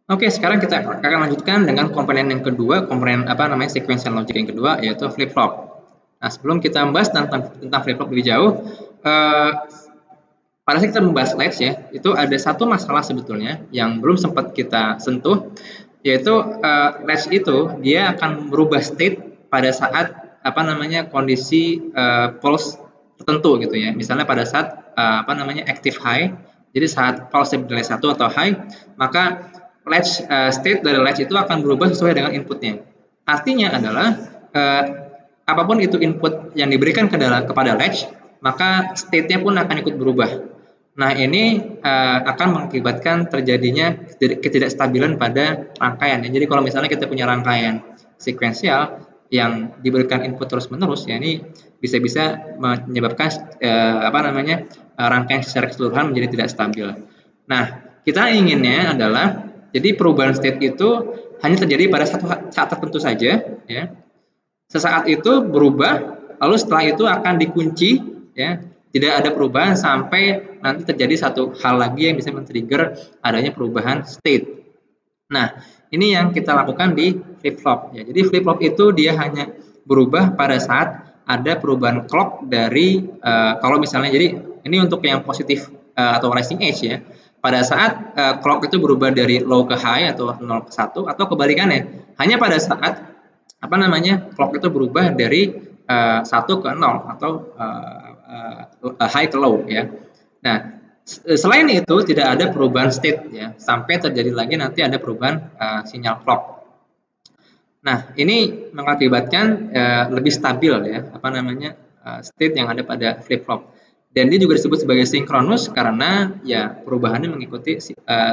Oke, sekarang kita akan lanjutkan dengan komponen yang kedua, komponen sequential logic yang kedua, yaitu flip flop. Nah, sebelum kita membahas tentang flip flop lebih jauh, eh, pada saat kita membahas latch ya, itu ada satu masalah sebetulnya yang belum sempat kita sentuh, yaitu latch itu dia akan berubah state pada saat kondisi pulse tertentu gitu ya. Misalnya pada saat active high, jadi saat pulse nilai 1 atau high, maka latch state dari latch itu akan berubah sesuai dengan inputnya. Artinya adalah apapun itu input yang diberikan kepada latch, maka state-nya pun akan ikut berubah. Nah, ini akan mengakibatkan terjadinya ketidakstabilan pada rangkaian. Jadi kalau misalnya kita punya rangkaian sekuensial yang diberikan input terus-menerus, ya ini bisa-bisa menyebabkan rangkaian secara keseluruhan menjadi tidak stabil. Nah, kita inginnya adalah jadi perubahan state itu hanya terjadi pada satu saat tertentu saja, ya. Sesaat itu berubah, lalu setelah itu akan dikunci, ya, tidak ada perubahan sampai nanti terjadi satu hal lagi yang bisa men-trigger adanya perubahan state. Nah, ini yang kita lakukan di flip flop ya. Jadi flip flop itu dia hanya berubah pada saat ada perubahan clock dari kalau misalnya jadi ini untuk yang positif atau rising edge ya. Pada saat clock itu berubah dari low ke high atau 0 ke 1 atau kebalikannya. Hanya pada saat clock itu berubah dari 1 ke 0 atau high ke low ya. Nah, selain itu tidak ada perubahan state ya, sampai terjadi lagi nanti ada perubahan sinyal clock. Nah, ini mengakibatkan lebih stabil ya, state yang ada pada flip flop. Dan dia juga disebut sebagai sinkronus karena ya perubahannya mengikuti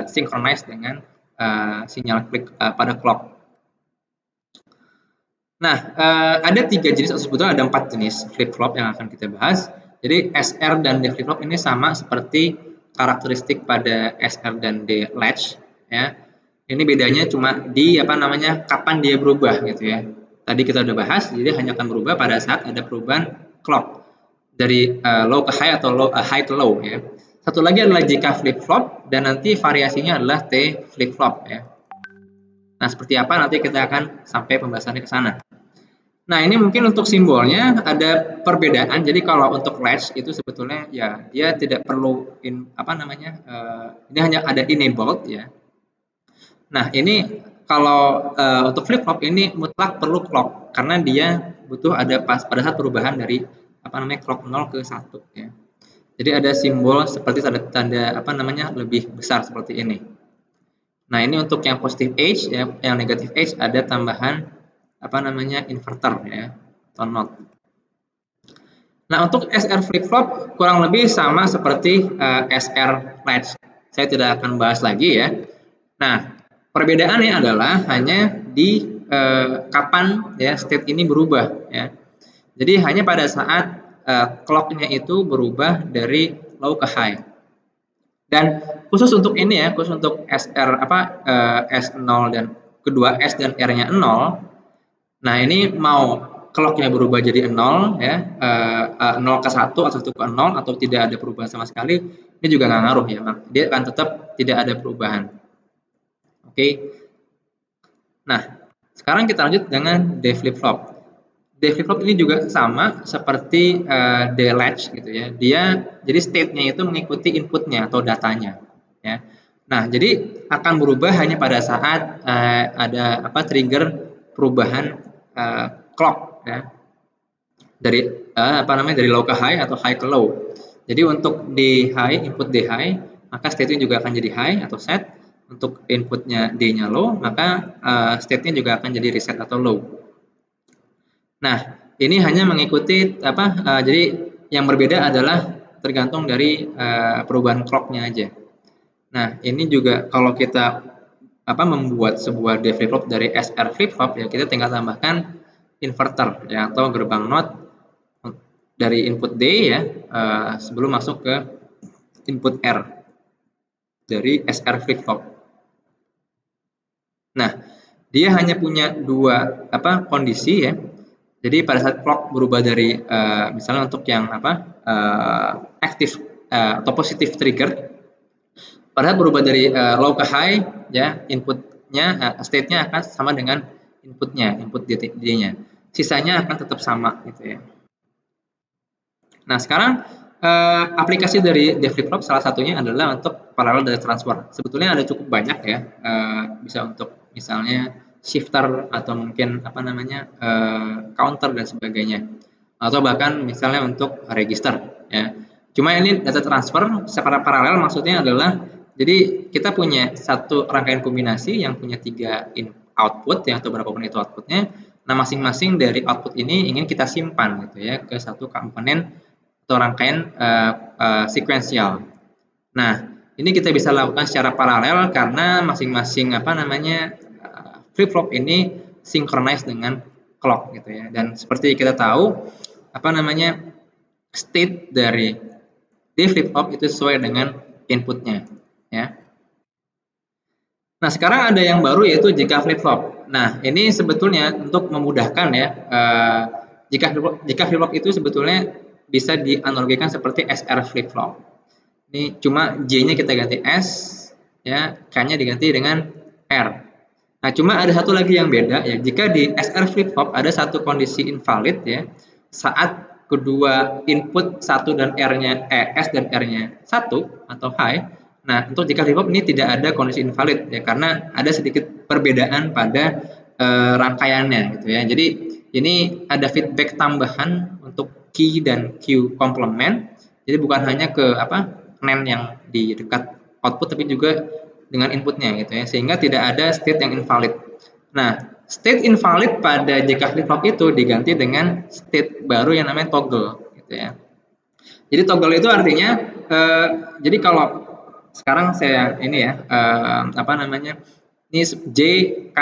synchronize dengan sinyal klik pada clock. Nah, ada 3 jenis, atau sebetulnya ada 4 jenis flip flop yang akan kita bahas. Jadi SR dan D flip flop ini sama seperti karakteristik pada SR dan D latch ya. Ini bedanya cuma di kapan dia berubah gitu ya. Tadi kita udah bahas, jadi hanya akan berubah pada saat ada perubahan clock dari low ke high atau high ke low ya. Satu lagi adalah jika flip flop dan nanti variasinya adalah T flip flop ya. Nah, seperti apa nanti kita akan sampai pembahasannya ke sana. Nah, ini mungkin untuk simbolnya ada perbedaan. Jadi kalau untuk latch itu sebetulnya ya dia tidak perlu ini hanya ada enabled ya. Nah, ini kalau untuk flip flop ini mutlak perlu clock karena dia butuh ada pada saat perubahan dari clock 0 ke 1 ya. Jadi ada simbol seperti tanda lebih besar seperti ini. Nah, ini untuk yang positive edge ya, yang negative edge ada tambahan inverter ya atau not. Nah, untuk SR flip flop kurang lebih sama seperti SR latch. Saya tidak akan bahas lagi ya. Nah, perbedaannya adalah hanya di kapan ya state ini berubah ya. Jadi hanya pada saat clock-nya itu berubah dari low ke high. Dan khusus untuk ini ya, khusus untuk SR S0 dan kedua S dan R-nya 0. Nah, ini mau clock-nya berubah jadi 0 ya, 0 ke 1 atau 1 ke 0 atau tidak ada perubahan sama sekali, ini juga nggak ngaruh ya, dia akan tetap tidak ada perubahan. Oke. Nah, sekarang kita lanjut dengan D flip flop. D flip flop ini juga sama seperti D latch gitu ya. Dia jadi state-nya itu mengikuti inputnya atau datanya ya. Nah, jadi akan berubah hanya pada saat ada trigger perubahan clock ya. Dari dari low ke high atau high ke low. Jadi untuk D high, input D high, maka state-nya juga akan jadi high atau set. Untuk inputnya D-nya low, maka state-nya juga akan jadi reset atau low. Nah, ini hanya mengikuti jadi yang berbeda adalah tergantung dari perubahan clock-nya aja. Nah, ini juga kalau kita membuat sebuah D flip flop dari SR flip flop ya kita tinggal tambahkan inverter ya atau gerbang not dari input D ya sebelum masuk ke input R dari SR flip flop. Nah, dia hanya punya dua kondisi ya. Jadi pada saat clock berubah dari misalnya untuk yang aktif atau positif trigger, pada saat berubah dari low ke high, ya inputnya state-nya akan sama dengan inputnya, input D-nya. Sisanya akan tetap sama gitu ya. Nah, sekarang aplikasi dari D flip-flop salah satunya adalah untuk parallel data transfer. Sebetulnya ada cukup banyak ya, bisa untuk misalnya shifter atau mungkin apa namanya counter dan sebagainya, atau bahkan misalnya untuk register ya. Cuma ini data transfer secara paralel maksudnya adalah jadi kita punya satu rangkaian kombinasi yang punya 3 output ya, atau berapapun itu outputnya. Nah, masing-masing dari output ini ingin kita simpan gitu ya ke satu komponen atau rangkaian sekuensial. Nah, ini kita bisa lakukan secara paralel karena masing-masing apa namanya flip-flop ini synchronize dengan clock gitu ya. Dan seperti kita tahu apa namanya state dari D flip-flop itu sesuai dengan inputnya ya. Nah, sekarang ada yang baru yaitu jika flip-flop. Nah, ini sebetulnya untuk memudahkan ya, jika flip-flop itu sebetulnya bisa dianalogikan seperti SR flip-flop. Ini cuma J-nya kita ganti S, ya, K-nya diganti dengan R. Nah, cuma ada satu lagi yang beda ya. Jika di SR flip-flop ada satu kondisi invalid ya, saat kedua input 1 dan R-nya S dan R-nya 1 atau high. Nah, untuk jika flip-flop ini tidak ada kondisi invalid ya, karena ada sedikit perbedaan pada rangkaiannya gitu ya. Jadi ini ada feedback tambahan untuk key dan Q complement. Jadi bukan hanya ke NAND yang di dekat output, tapi juga dengan inputnya gitu ya, sehingga tidak ada state yang invalid. Nah, state invalid pada JK flip-flop itu diganti dengan state baru yang namanya toggle gitu ya. Jadi toggle itu artinya jadi kalau sekarang saya ini ya ini J, K,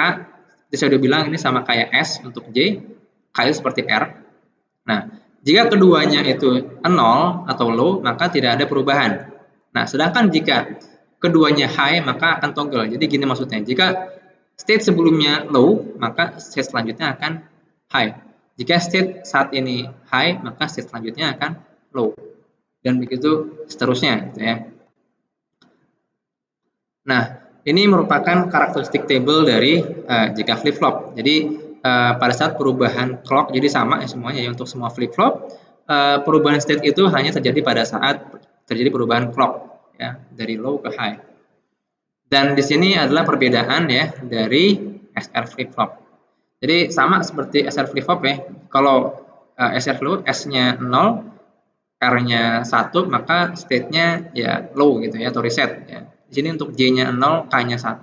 saya udah bilang ini sama kayak S untuk J, K itu seperti R. Nah, jika keduanya itu 0 atau low, maka tidak ada perubahan. Nah, sedangkan jika keduanya high, maka akan toggle. Jadi gini maksudnya, jika state sebelumnya low, maka state selanjutnya akan high. Jika state saat ini high, maka state selanjutnya akan low. Dan begitu seterusnya gitu ya. Nah, ini merupakan karakteristik table dari jika flip-flop. Jadi pada saat perubahan clock jadi sama ya semuanya ya untuk semua flip-flop, perubahan state itu hanya terjadi pada saat terjadi perubahan clock ya dari low ke high. Dan di sini adalah perbedaan ya dari SR flip-flop. Jadi sama seperti SR flip-flop ya. Kalau SR flip-flop S-nya 0, R-nya 1, maka state-nya ya low gitu ya atau reset ya. Di sini untuk J-nya 0, K-nya 1,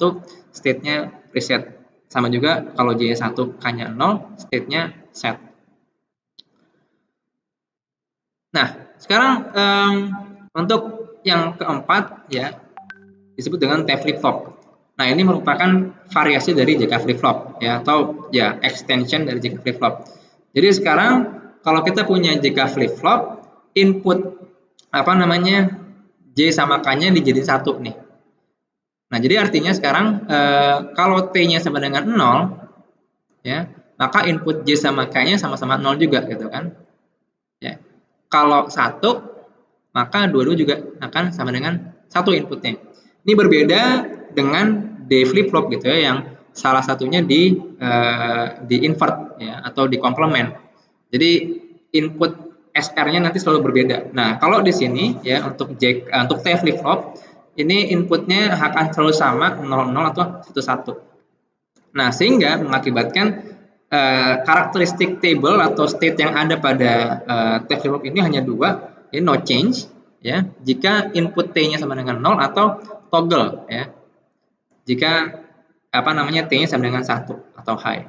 state-nya reset. Sama juga kalau J-nya 1, K-nya 0, state-nya set. Nah, sekarang untuk yang keempat ya disebut dengan T flip-flop. Nah, ini merupakan variasi dari JK flip-flop ya atau ya extension dari JK flip-flop. Jadi sekarang kalau kita punya JK flip-flop, input J sama K-nya dijadiin 1 nih. Nah, jadi artinya sekarang kalau T-nya sama dengan 0 ya, maka input J sama K-nya sama-sama 0 juga gitu kan. Ya. Kalau 1, maka dua-dua juga akan sama dengan 1 inputnya. Ini berbeda dengan D flip-flop gitu ya, yang salah satunya di invert ya atau di komplement. Jadi input SR-nya nanti selalu berbeda. Nah, kalau di sini ya untuk T flip-flop ini inputnya akan selalu sama 00 atau 11. Nah, sehingga mengakibatkan karakteristik table atau state yang ada pada T flip-flop ini hanya 2, ya no change ya. Jika input T-nya sama dengan 0 atau toggle ya. Jika T-nya sama dengan 1 atau high.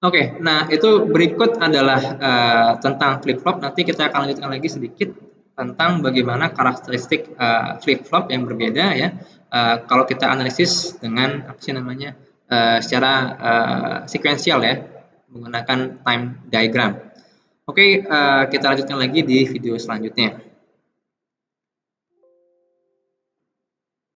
Oke, nah itu berikut adalah tentang flip-flop. Nanti kita akan lanjutkan lagi sedikit tentang bagaimana karakteristik flip-flop yang berbeda ya. Kalau kita analisis dengan secara sekuensial ya, menggunakan time diagram. Oke, kita lanjutkan lagi di video selanjutnya.